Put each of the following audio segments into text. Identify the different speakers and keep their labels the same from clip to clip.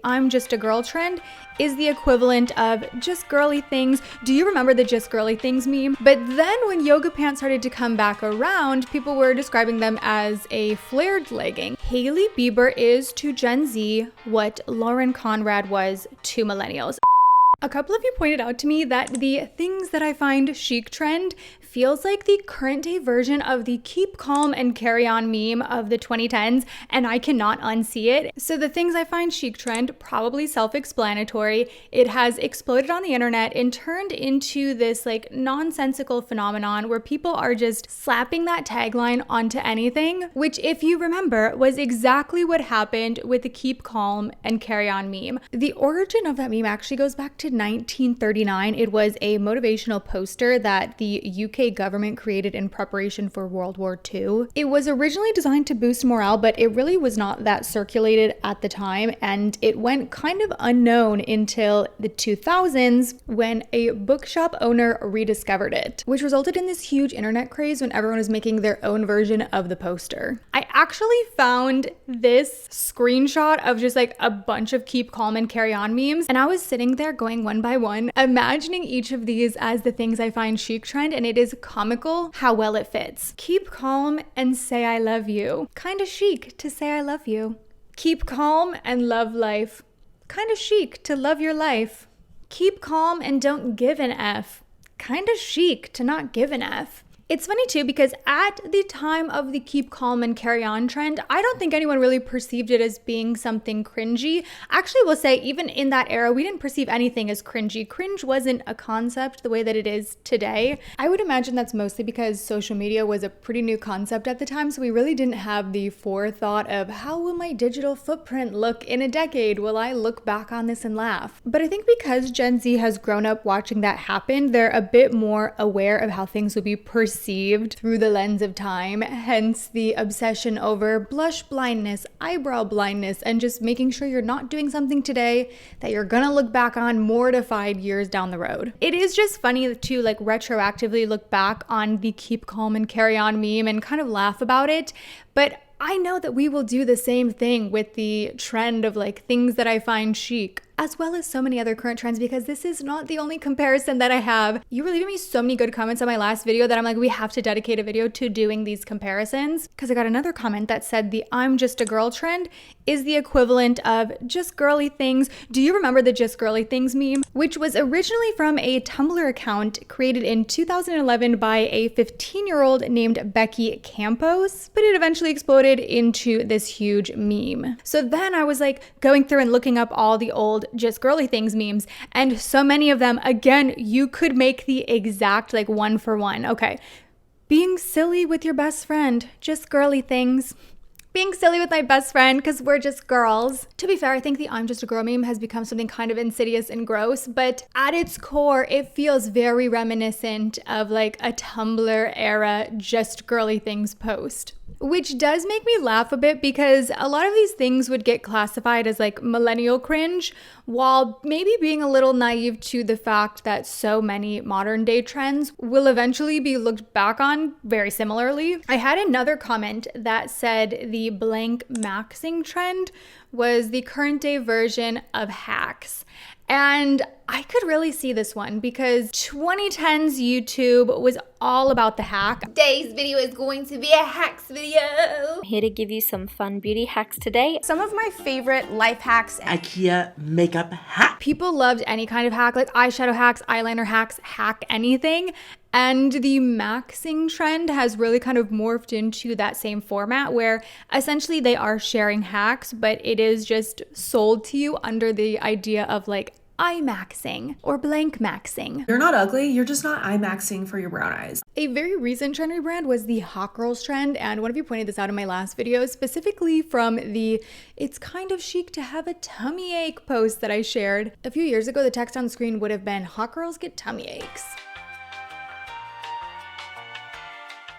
Speaker 1: I'm just a girl trend is the equivalent of just girly things. Do you remember the just girly things meme? But then when yoga pants started to come back around, people were describing them as a flared legging. Hailey Bieber is to Gen Z what Lauren Conrad was to millennials. A couple of you pointed out to me that the things that I find chic trend feels like the current day version of the keep calm and carry on meme of the 2010s, and I cannot unsee it. So the things I find chic trend, probably self-explanatory. It has exploded on the internet and turned into this like nonsensical phenomenon where people are just slapping that tagline onto anything, which if you remember was exactly what happened with the keep calm and carry on meme. The origin of that meme actually goes back to 1939. It was a motivational poster that the UK government created in preparation for World War II. It was originally designed to boost morale, but it really was not that circulated at the time, and it went kind of unknown until the 2000s when a bookshop owner rediscovered it, which resulted in this huge internet craze when everyone was making their own version of the poster. I actually found this screenshot of just like a bunch of keep calm and carry on memes, and I was sitting there going one by one, imagining each of these as the things I find chic trend, and it is comical how well it fits. Keep calm and say I love you. Kinda chic to say I love you. Keep calm and love life. Kinda chic to love your life. Keep calm and don't give an F. Kinda chic to not give an F. It's funny too because at the time of the keep calm and carry on trend, I don't think anyone really perceived it as being something cringy. Actually, we'll say even in that era, we didn't perceive anything as cringy. Cringe wasn't a concept the way that it is today. I would imagine that's mostly because social media was a pretty new concept at the time, so we really didn't have the forethought of how will my digital footprint look in a decade? Will I look back on this and laugh? But I think because Gen Z has grown up watching that happen, they're a bit more aware of how things will be perceived through the lens of time, hence the obsession over blush blindness, eyebrow blindness, and just making sure you're not doing something today that you're gonna look back on mortified years down the road. It is just funny to like retroactively look back on the keep calm and carry on meme and kind of laugh about it, but I know that we will do the same thing with the trend of like things that I find chic, as well as so many other current trends, because this is not the only comparison that I have. You were leaving me so many good comments on my last video that I'm like, we have to dedicate a video to doing these comparisons, because I got another comment that said the I'm just a girl trend is the equivalent of just girly things. Do you remember the just girly things meme? Which was originally from a Tumblr account created in 2011 by a 15-year-old named Becky Campos, but it eventually exploded into this huge meme. So then I was like going through and looking up all the old just girly things memes, and so many of them, again, you could make the exact like one for one. Okay, being silly with your best friend, just girly things. Being silly with my best friend because we're just girls. To be fair, I think the I'm just a girl meme has become something kind of insidious and gross, but at its core, it feels very reminiscent of like a Tumblr era just girly things post. Which does make me laugh a bit because a lot of these things would get classified as like millennial cringe, while maybe being a little naive to the fact that so many modern day trends will eventually be looked back on very similarly. I had another comment that said the blank maxing trend was the current day version of hacks. And I could really see this one because 2010s YouTube was all about the hack.
Speaker 2: Today's video is going to be a hacks video.
Speaker 3: I'm here to give you some fun beauty hacks today.
Speaker 2: Some of my favorite life hacks.
Speaker 4: IKEA makeup hack.
Speaker 1: People loved any kind of hack, like eyeshadow hacks, eyeliner hacks, hack anything. And the maxing trend has really kind of morphed into that same format where essentially they are sharing hacks, but it is just sold to you under the idea of like eye maxing or blank maxing.
Speaker 5: You're not ugly, you're just not eye maxing for your brown eyes.
Speaker 1: A very recent trend rebrand was the hot girls trend, and one of you pointed this out in my last video, specifically from the "it's kind of chic to have a tummy ache" post that I shared. A few years ago, the text on screen would have been "hot girls get tummy aches."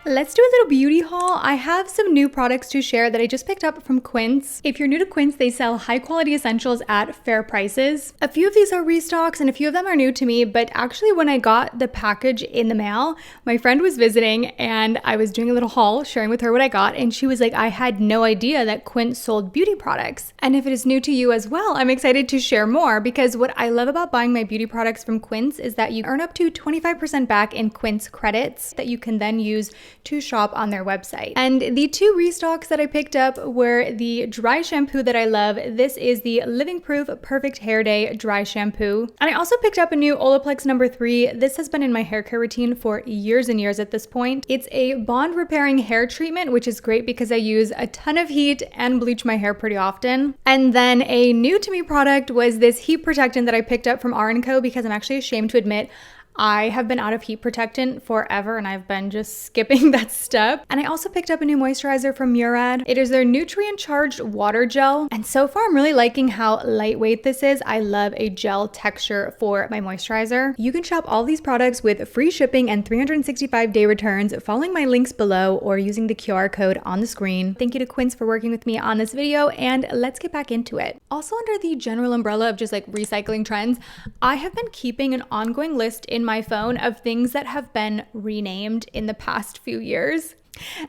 Speaker 1: Let's do a little beauty haul. I have some new products to share that I just picked up from Quince. If you're new to Quince, they sell high quality essentials at fair prices. A few of these are restocks and a few of them are new to me, but actually when I got the package in the mail, my friend was visiting and I was doing a little haul, sharing with her what I got, and she was like, I had no idea that Quince sold beauty products. And if it is new to you as well, I'm excited to share more because what I love about buying my beauty products from Quince is that you earn up to 25% back in Quince credits that you can then use to shop on their website. And the two restocks that I picked up were the dry shampoo that I love. This is the Living Proof Perfect Hair Day dry shampoo. And I also picked up a new Olaplex number 3. This has been in my hair care routine for years and years at this point. It's a bond repairing hair treatment, which is great because I use a ton of heat and bleach my hair pretty often. And then a new to me product was this heat protectant that I picked up from R&Co because I'm actually ashamed to admit I have been out of heat protectant forever and I've been just skipping that step. And I also picked up a new moisturizer from Murad. It is their nutrient charged water gel. And so far I'm really liking how lightweight this is. I love a gel texture for my moisturizer. You can shop all these products with free shipping and 365-day returns following my links below or using the QR code on the screen. Thank you to Quince for working with me on this video, and let's get back into it. Also under the general umbrella of just like recycling trends, I have been keeping an ongoing list in my phone of things that have been renamed in the past few years.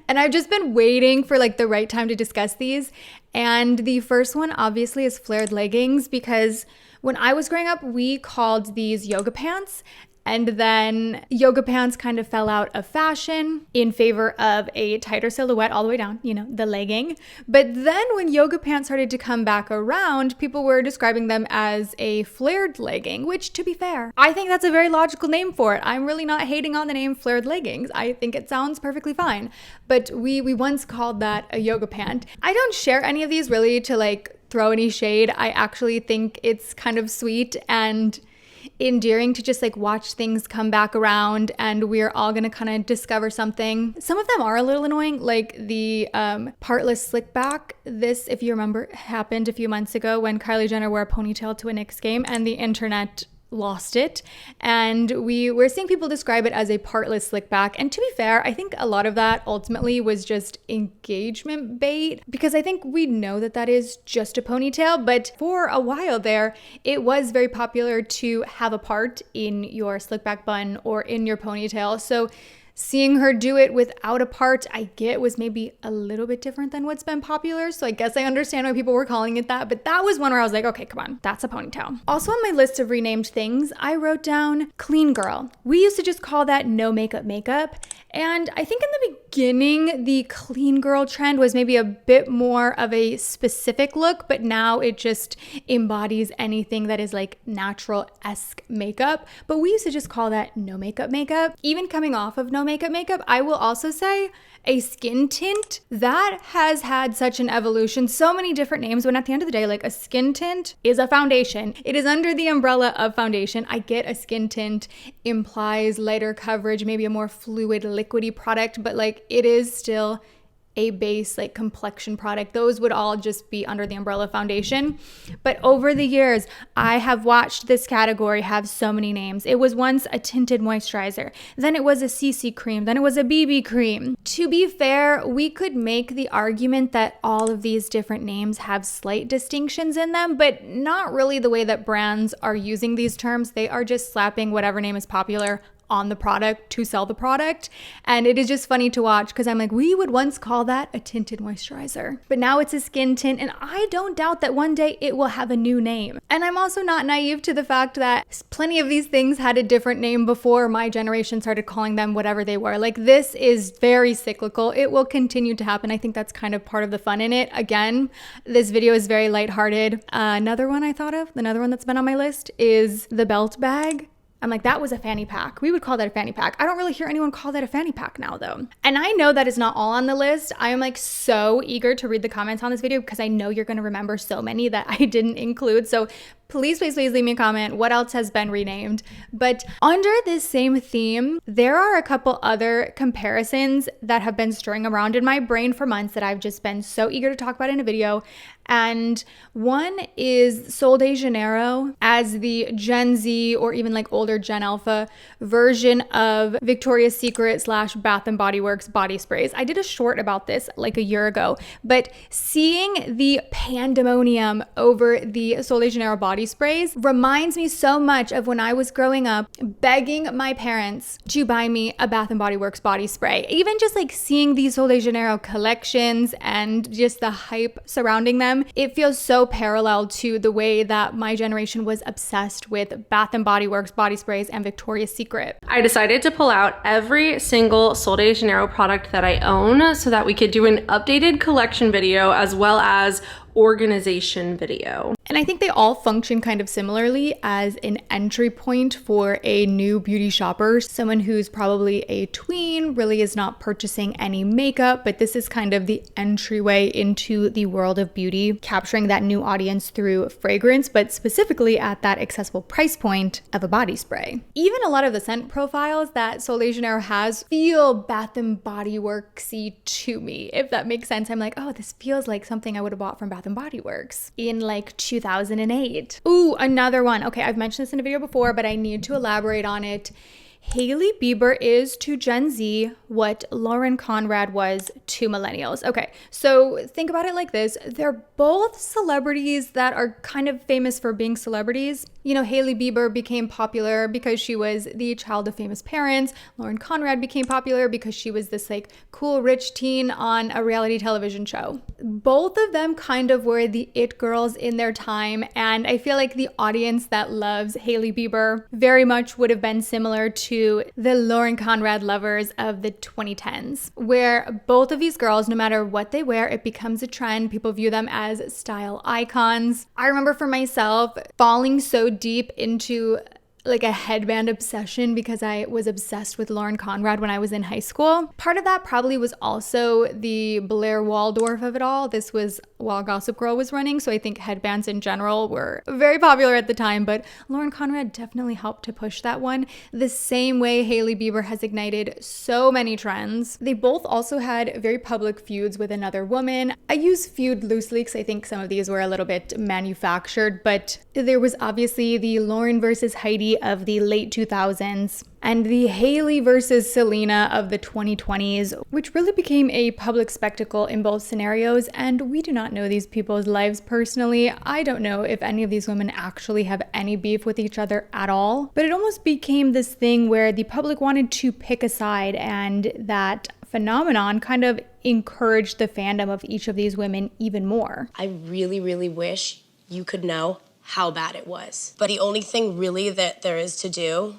Speaker 1: And I've just been waiting for like the right time to discuss these. And the first one obviously is flared leggings, because when I was growing up, we called these yoga pants. And then yoga pants kind of fell out of fashion in favor of a tighter silhouette all the way down, you know, the legging. But then when yoga pants started to come back around, people were describing them as a flared legging, which, to be fair, I think that's a very logical name for it. I'm really not hating on the name flared leggings. I think it sounds perfectly fine. But we once called that a yoga pant. I don't share any of these really to like throw any shade. I actually think it's kind of sweet and endearing to just like watch things come back around and we're all gonna kind of discover something. Some of them are a little annoying, like the partless slick back. This, if you remember, happened a few months ago when Kylie Jenner wore a ponytail to a Knicks game and the internet lost it, and we were seeing people describe it as a partless slick back. And to be fair, I think a lot of that ultimately was just engagement bait, because I think we know that that is just a ponytail, but for a while there it was very popular to have a part in your slick back bun or in your ponytail. So seeing her do it without a part, I get, was maybe a little bit different than what's been popular. So I guess I understand why people were calling it that. But that was one where I was like, okay, come on, that's a ponytail. Also on my list of renamed things, I wrote down clean girl. We used to just call that no makeup makeup. And I think in the beginning, the clean girl trend was maybe a bit more of a specific look, but now it just embodies anything that is like natural-esque makeup. But we used to just call that no makeup makeup. Even coming off of no makeup makeup, I will also say a skin tint, that has had such an evolution, so many different names, when at the end of the day, like a skin tint is a foundation. It is under the umbrella of foundation. I get a skin tint implies lighter coverage, maybe a more fluid, liquidy product, but like it is still a base like complexion product. Those would all just be under the umbrella foundation. But over the years, I have watched this category have so many names. It was once a tinted moisturizer, then it was a CC cream, then it was a BB cream. To be fair, we could make the argument that all of these different names have slight distinctions in them, but not really the way that brands are using these terms. They are just slapping whatever name is popular on the product to sell the product. And it is just funny to watch because I'm like, we would once call that a tinted moisturizer, but now it's a skin tint, and I don't doubt that one day it will have a new name. And I'm also not naive to the fact that plenty of these things had a different name before my generation started calling them whatever they were. Like, this is very cyclical. It will continue to happen. I think that's kind of part of the fun in it. Again, this video is very lighthearted. Another one I thought of, another one that's been on my list is the belt bag. I'm like, that was a fanny pack. We would call that a fanny pack. I don't really hear anyone call that a fanny pack now though. And I know that is not all on the list. I am like so eager to read the comments on this video because I know you're gonna remember so many that I didn't include. So Please, please, please leave me a comment. What else has been renamed? But under this same theme, there are a couple other comparisons that have been stirring around in my brain for months that I've just been so eager to talk about in a video. And one is Sol de Janeiro as the Gen Z or even like older Gen Alpha version of Victoria's Secret / Bath and Body Works body sprays. I did a short about this like a year ago, but seeing the pandemonium over the Sol de Janeiro body sprays reminds me so much of when I was growing up begging my parents to buy me a Bath and Body Works body spray. Even just like seeing these Sol de Janeiro collections and just the hype surrounding them, it feels so parallel to the way that my generation was obsessed with Bath and Body Works body sprays and Victoria's Secret.
Speaker 6: I decided to pull out every single Sol de Janeiro product that I own so that we could do an updated collection video as well as organization video.
Speaker 1: And I think they all function kind of similarly as an entry point for a new beauty shopper, someone who's probably a tween, really is not purchasing any makeup, but this is kind of the entryway into the world of beauty, capturing that new audience through fragrance, but specifically at that accessible price point of a body spray. Even a lot of the scent profiles that Sol de Janeiro has feel Bath and Body Worksy to me, if that makes sense. I'm like, oh, this feels like something I would have bought from Bath and Body Works in like 2008. Ooh, another one. Okay, I've mentioned this in a video before, but I need to elaborate on it. Hailey Bieber is to Gen Z what Lauren Conrad was to millennials. Okay, so think about it like this. They're both celebrities that are kind of famous for being celebrities. You know, Hailey Bieber became popular because she was the child of famous parents. Lauren Conrad became popular because she was this like cool rich teen on a reality television show. Both of them kind of were the it girls in their time, and I feel like the audience that loves Hailey Bieber very much would have been similar to the Lauren Conrad lovers of the 2010s, where both of these girls, no matter what they wear, it becomes a trend. People view them as style icons. I remember for myself falling so deep into like a headband obsession because I was obsessed with Lauren Conrad when I was in high school. Part of that probably was also the Blair Waldorf of it all. This was while Gossip Girl was running, so I think headbands in general were very popular at the time, but Lauren Conrad definitely helped to push that one the same way Hailey Bieber has ignited so many trends. They both also had very public feuds with another woman. I use feud loosely because I think some of these were a little bit manufactured, but there was obviously the Lauren versus Heidi of the late 2000s and the Hailey versus Selena of the 2020s, which really became a public spectacle in both scenarios. And we do not know these people's lives personally. I don't know if any of these women actually have any beef with each other at all, but it almost became this thing where the public wanted to pick a side, and that phenomenon kind of encouraged the fandom of each of these women even more.
Speaker 7: I really, really wish you could know how bad it was. But the only thing really that there is to do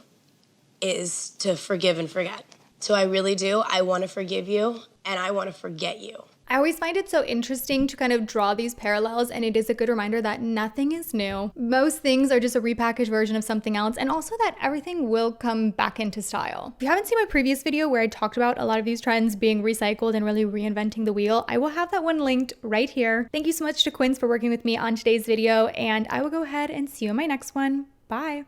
Speaker 7: is to forgive and forget. So I really do. I want to forgive you and I want to forget you.
Speaker 1: I always find it so interesting to kind of draw these parallels, and it is a good reminder that nothing is new. Most things are just a repackaged version of something else, and also that everything will come back into style. If you haven't seen my previous video where I talked about a lot of these trends being recycled and really reinventing the wheel, I will have that one linked right here. Thank you so much to Quince for working with me on today's video, and I will go ahead and see you in my next one. Bye.